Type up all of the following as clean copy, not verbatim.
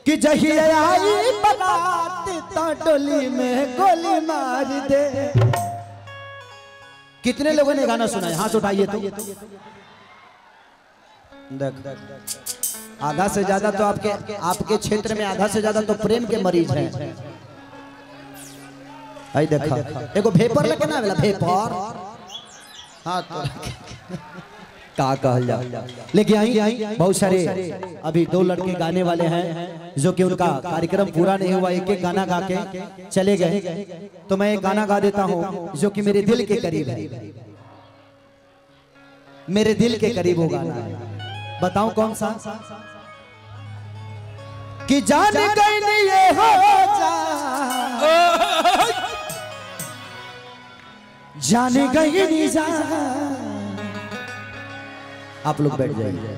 कि जहिया आई बारात तो डोली में गोली मार दे। कितने लोगों ने गाना सुना है? हाथ उठाइए तो। देख आधा से ज्यादा तो आपके क्षेत्र में आधा से ज्यादा तो प्रेम के मरीज हैं। आई देखा एगो भेपर लेके ना वाला भेपर। हाँ तो का कहल जा। लेकिन आई बहुत सारे अभी 2 लड़के गाने वाले हैं जो कि उनका कार्यक्रम पूरा नहीं हुआ, एक एक गाना गा के चले गए। तो मैं एक गाना गा देता हूँ जो कि मेरे दिल के करीब है, मेरे दिल के करीब वो गाना है। बताऊं कौन सा? कि जान गई ये हो जान गई नहीं जा। आप लोग बैठ जाइए।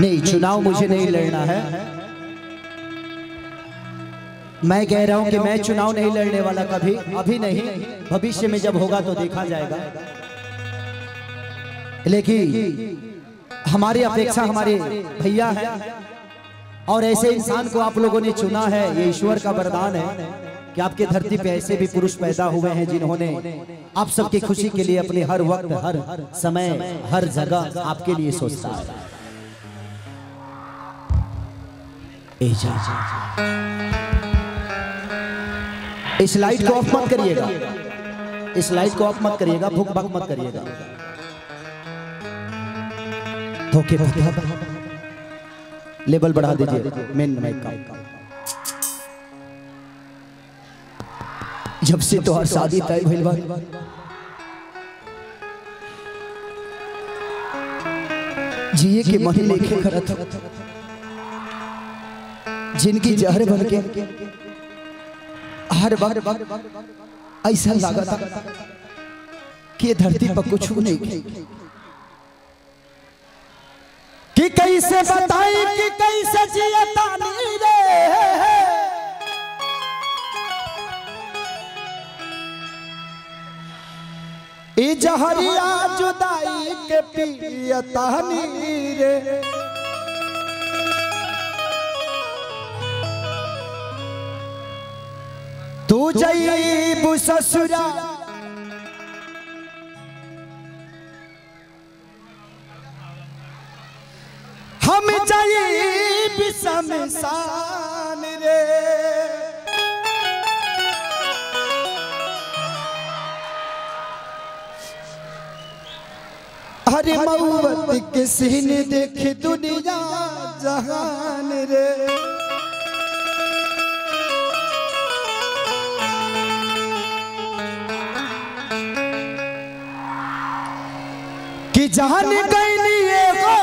नहीं, चुनाव मुझे नहीं लड़ना है। मैं कह रहा हूं कि मैं चुनाव नहीं लड़ने वाला कभी, अभी नहीं, भविष्य में जब होगा तो देखा जाएगा। लेकिन हमारी अपेक्षा हमारे भैया है और ऐसे इंसान को आप लोगों ने चुना है। ये ईश्वर का वरदान है कि आपके धरती पे ऐसे भी पुरुष पैदा हुए हैं जिन्होंने आप सबकी खुशी के लिए अपने हर वक्त, हर समय, हर जगह आपके लिए सोचता है। इस लाइट को ऑफ मत करिएगा, इस लाइट को ऑफ मत करिएगा, भूख भक मत करिएगा। धोखे लेवल बढ़ा दीजिए मेन माइक का। जब से तो हर शादी तय भइल बा, जिए के मन लेके करत, जिनकी जहर बन के हर वक्त ऐसा लागता कि धरती पर कुछ नहीं कि कैसे बताई कि कैसे जियता नी रे। ई जहरिया जुदाई के पियता नी रे। तू जईबू ससुरा हम जाइब शमशान रे। हरे मऊवत के सीने देखे दुनिया जहान रे। कि जान गई ये हो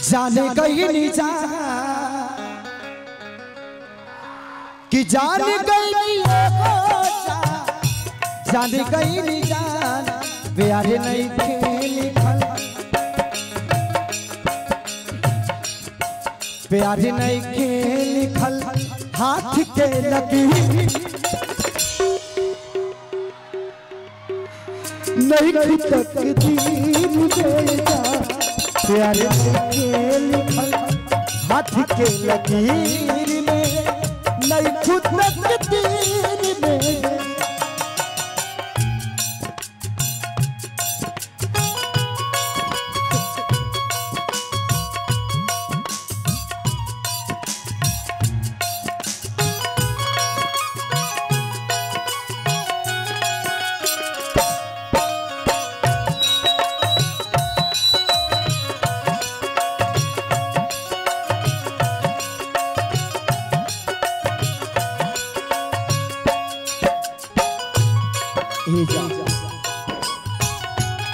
जाने गई नहीं जा। कि जान गई नहीं हो जाने गई नहीं जान। प्यार नहीं खेल प्यार नहीं खेल खल हाथ के लगी नहीं तकदीर देगा। प्यार के लिखल हाथ के लकीर में नहीं खुद तकदीर में।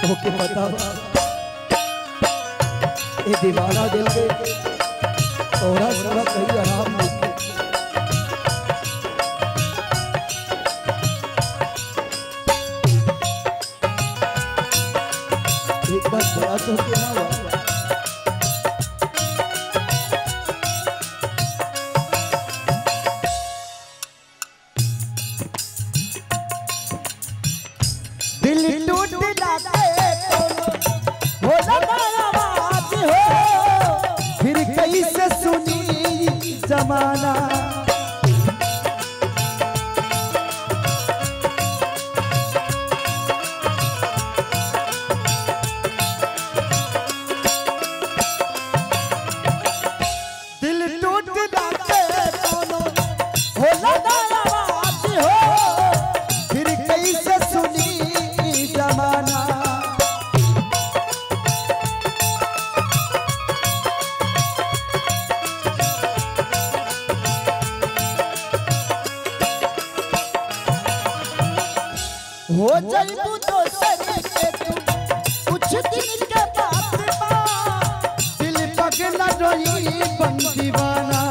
ओके बताओ ये दीवाना दिल के थोड़ा थोड़ा कहीं आराम नहीं। एक बार बड़ा तो क्या हुआ? दिल टूट जाते हो आवाज हो, फिर कैसे सुनी जमाना। दिल टूट जाते हो आवाज हो, फिर कैसे सुनी जमाना। हो जाइबू दोसर के तू कुछ दिन के बाद दिल पगला रोई बन दीवाना।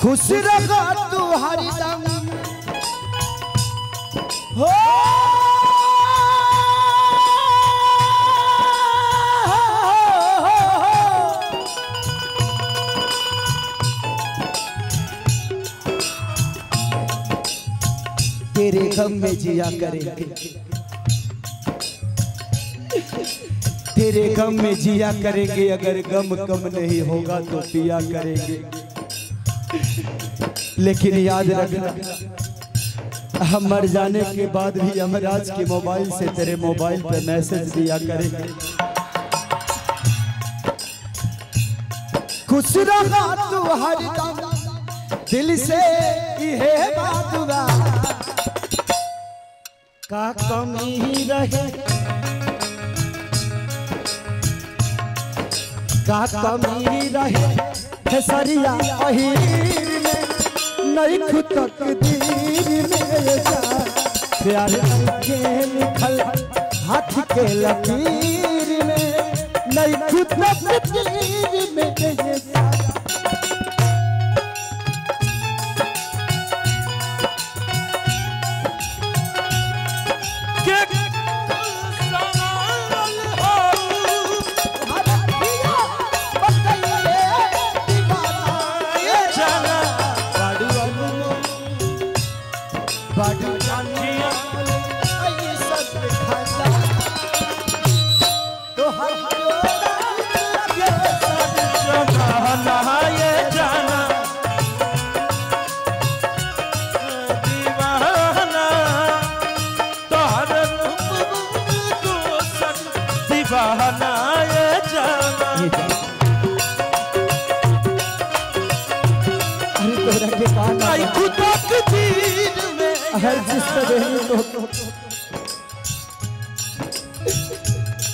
खुश रहो तू हरदम हो, तेरे गम में जिया करेंगे, तेरे गम में जिया करेंगे। अगर गम कम नहीं होगा तो पिया करेंगे। लेकिन याद रखना, हम मर जाने के बाद भी यमराज के मोबाइल से तेरे मोबाइल पे मैसेज दिया करेंगे। खुश रहा तू हरदम दिल से ये बात का कमी रहे, का कमी रहे खेसरिया अहीर में, नहीं खुद तकदीर में जा प्यार के लिखल हाथ के लकीर में, नहीं खुद तकदीर में जा। हर जिस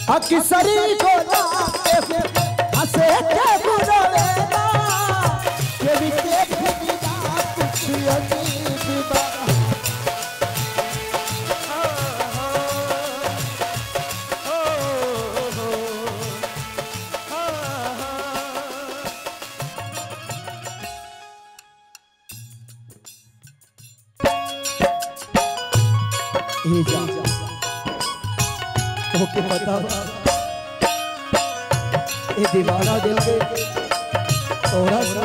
अक्सरी को हंसे के बुलावेला के भी देख दिया कुछ अजीब बात। ओके पता ये दीवाना दिल के थोड़ा सा